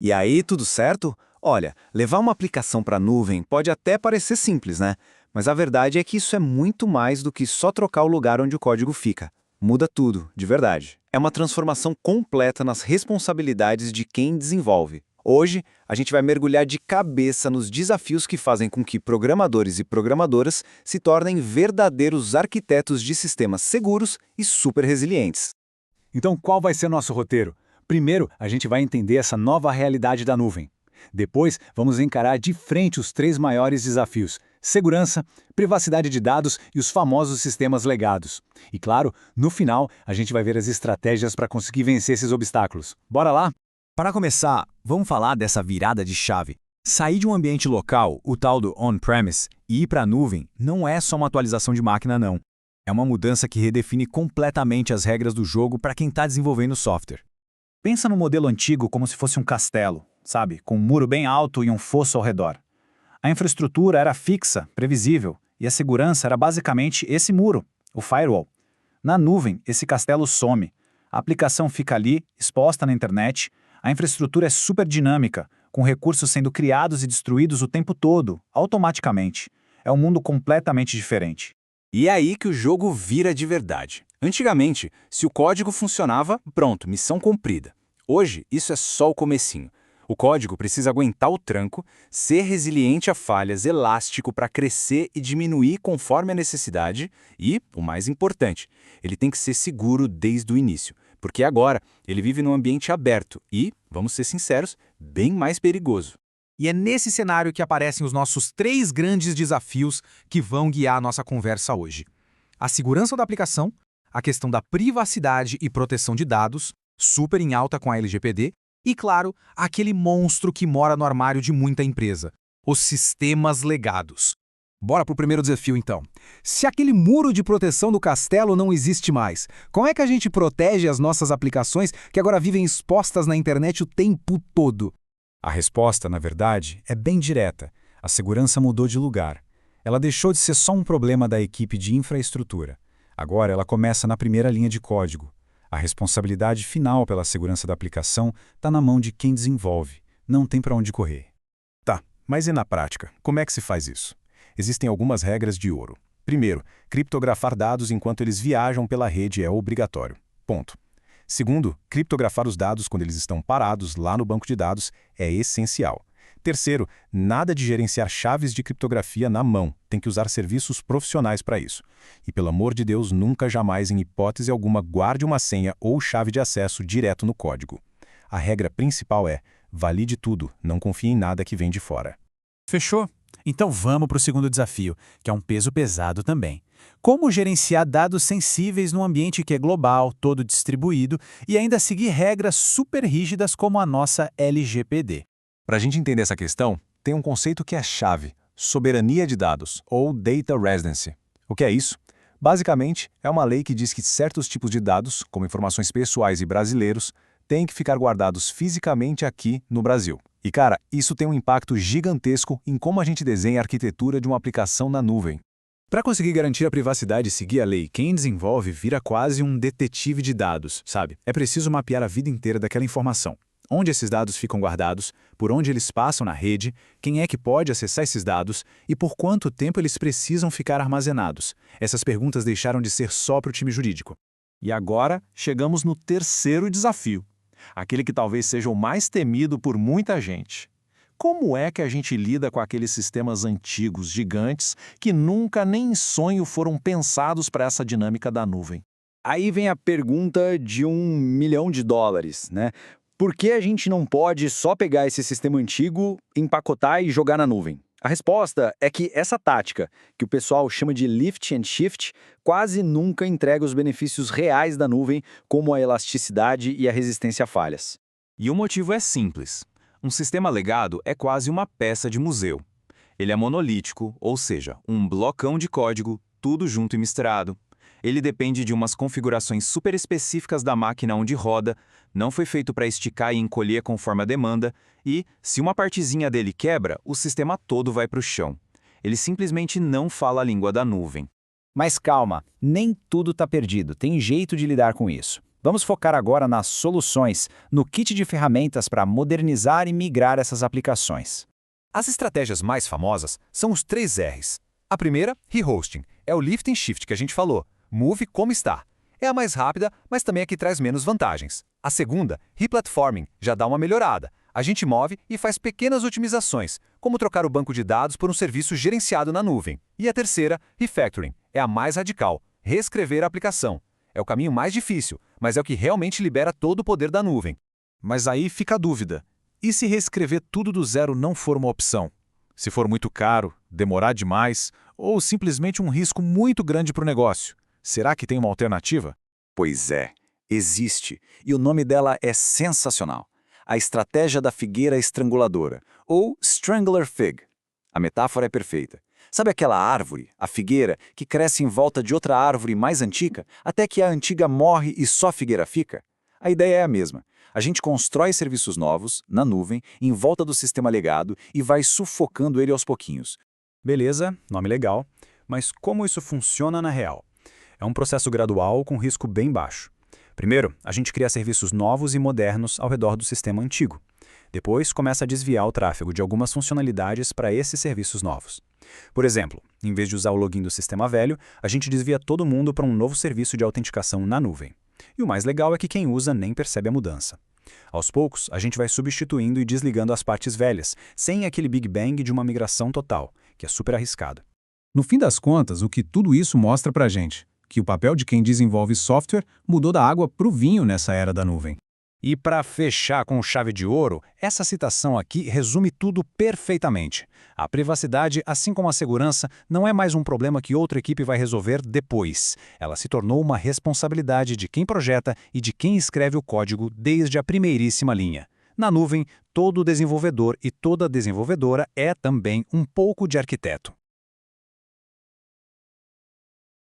E aí, tudo certo? Olha, levar uma aplicação para a nuvem pode até parecer simples, né? Mas a verdade é que isso é muito mais do que só trocar o lugar onde o código fica. Muda tudo, de verdade. É uma transformação completa nas responsabilidades de quem desenvolve. Hoje, a gente vai mergulhar de cabeça nos desafios que fazem com que programadores e programadoras se tornem verdadeiros arquitetos de sistemas seguros e super resilientes. Então, qual vai ser nosso roteiro? Primeiro, a gente vai entender essa nova realidade da nuvem. Depois, vamos encarar de frente os três maiores desafios: segurança, privacidade de dados e os famosos sistemas legados. E claro, no final, a gente vai ver as estratégias para conseguir vencer esses obstáculos. Bora lá? Para começar, vamos falar dessa virada de chave. Sair de um ambiente local, o tal do on-premise, e ir para a nuvem não é só uma atualização de máquina, não. É uma mudança que redefine completamente as regras do jogo para quem está desenvolvendo software. Pensa no modelo antigo como se fosse um castelo, sabe? Com um muro bem alto e um fosso ao redor. A infraestrutura era fixa, previsível, e a segurança era basicamente esse muro, o firewall. Na nuvem, esse castelo some. A aplicação fica ali, exposta na internet. A infraestrutura é super dinâmica, com recursos sendo criados e destruídos o tempo todo, automaticamente. É um mundo completamente diferente. E é aí que o jogo vira de verdade. Antigamente, se o código funcionava, pronto, missão cumprida. Hoje, isso é só o comecinho. O código precisa aguentar o tranco, ser resiliente a falhas, elástico para crescer e diminuir conforme a necessidade e, o mais importante, ele tem que ser seguro desde o início, porque agora ele vive num ambiente aberto e, vamos ser sinceros, bem mais perigoso. E é nesse cenário que aparecem os nossos três grandes desafios que vão guiar a nossa conversa hoje. A segurança da aplicação, a questão da privacidade e proteção de dados, super em alta com a LGPD, e, claro, aquele monstro que mora no armário de muita empresa, os sistemas legados. Bora pro primeiro desafio, então. Se aquele muro de proteção do castelo não existe mais, como é que a gente protege as nossas aplicações que agora vivem expostas na internet o tempo todo? A resposta, na verdade, é bem direta. A segurança mudou de lugar. Ela deixou de ser só um problema da equipe de infraestrutura. Agora ela começa na primeira linha de código. A responsabilidade final pela segurança da aplicação está na mão de quem desenvolve. Não tem para onde correr. Tá, mas e na prática? Como é que se faz isso? Existem algumas regras de ouro. Primeiro, criptografar dados enquanto eles viajam pela rede é obrigatório. Ponto. Segundo, criptografar os dados quando eles estão parados lá no banco de dados é essencial. Terceiro, nada de gerenciar chaves de criptografia na mão, tem que usar serviços profissionais para isso. E pelo amor de Deus, nunca jamais, em hipótese alguma, guarde uma senha ou chave de acesso direto no código. A regra principal é, valide tudo, não confie em nada que vem de fora. Fechou? Então vamos para o segundo desafio, que é um peso pesado também. Como gerenciar dados sensíveis num ambiente que é global, todo distribuído, e ainda seguir regras super rígidas como a nossa LGPD? Para a gente entender essa questão, tem um conceito que é chave: soberania de dados, ou Data Residency. O que é isso? Basicamente, é uma lei que diz que certos tipos de dados, como informações pessoais e brasileiros, têm que ficar guardados fisicamente aqui no Brasil. E cara, isso tem um impacto gigantesco em como a gente desenha a arquitetura de uma aplicação na nuvem. Para conseguir garantir a privacidade e seguir a lei, quem desenvolve vira quase um detetive de dados, sabe? É preciso mapear a vida inteira daquela informação. Onde esses dados ficam guardados, por onde eles passam na rede, quem é que pode acessar esses dados e por quanto tempo eles precisam ficar armazenados. Essas perguntas deixaram de ser só para o time jurídico. E agora, chegamos no terceiro desafio, aquele que talvez seja o mais temido por muita gente. Como é que a gente lida com aqueles sistemas antigos, gigantes, que nunca nem em sonho foram pensados para essa dinâmica da nuvem? Aí vem a pergunta de $1 milhão, né? Por que a gente não pode só pegar esse sistema antigo, empacotar e jogar na nuvem? A resposta é que essa tática, que o pessoal chama de lift and shift, quase nunca entrega os benefícios reais da nuvem, como a elasticidade e a resistência a falhas. E o motivo é simples. Um sistema legado é quase uma peça de museu. Ele é monolítico, ou seja, um blocão de código, tudo junto e misturado. Ele depende de umas configurações super específicas da máquina onde roda, não foi feito para esticar e encolher conforme a demanda, e, se uma partezinha dele quebra, o sistema todo vai para o chão. Ele simplesmente não fala a língua da nuvem. Mas calma, nem tudo está perdido, tem jeito de lidar com isso. Vamos focar agora nas soluções, no kit de ferramentas para modernizar e migrar essas aplicações. As estratégias mais famosas são os 3 R's. A primeira, rehosting, é o lift and shift que a gente falou. Move como está. É a mais rápida, mas também a que traz menos vantagens. A segunda, replatforming, já dá uma melhorada. A gente move e faz pequenas otimizações, como trocar o banco de dados por um serviço gerenciado na nuvem. E a terceira, refactoring, é a mais radical, reescrever a aplicação. É o caminho mais difícil, mas é o que realmente libera todo o poder da nuvem. Mas aí fica a dúvida. E se reescrever tudo do zero não for uma opção? Se for muito caro, demorar demais ou simplesmente um risco muito grande para o negócio, será que tem uma alternativa? Pois é, existe, e o nome dela é sensacional. A estratégia da figueira estranguladora, ou Strangler Fig. A metáfora é perfeita. Sabe aquela árvore, a figueira, que cresce em volta de outra árvore mais antiga, até que a antiga morre e só a figueira fica? A ideia é a mesma. A gente constrói serviços novos, na nuvem, em volta do sistema legado e vai sufocando ele aos pouquinhos. Beleza, nome legal, mas como isso funciona na real? É um processo gradual com risco bem baixo. Primeiro, a gente cria serviços novos e modernos ao redor do sistema antigo. Depois, começa a desviar o tráfego de algumas funcionalidades para esses serviços novos. Por exemplo, em vez de usar o login do sistema velho, a gente desvia todo mundo para um novo serviço de autenticação na nuvem. E o mais legal é que quem usa nem percebe a mudança. Aos poucos, a gente vai substituindo e desligando as partes velhas, sem aquele Big Bang de uma migração total, que é super arriscado. No fim das contas, o que tudo isso mostra pra gente? Que o papel de quem desenvolve software mudou da água para o vinho nessa era da nuvem. E para fechar com chave de ouro, essa citação aqui resume tudo perfeitamente. A privacidade, assim como a segurança, não é mais um problema que outra equipe vai resolver depois. Ela se tornou uma responsabilidade de quem projeta e de quem escreve o código desde a primeiríssima linha. Na nuvem, todo desenvolvedor e toda desenvolvedora é também um pouco de arquiteto.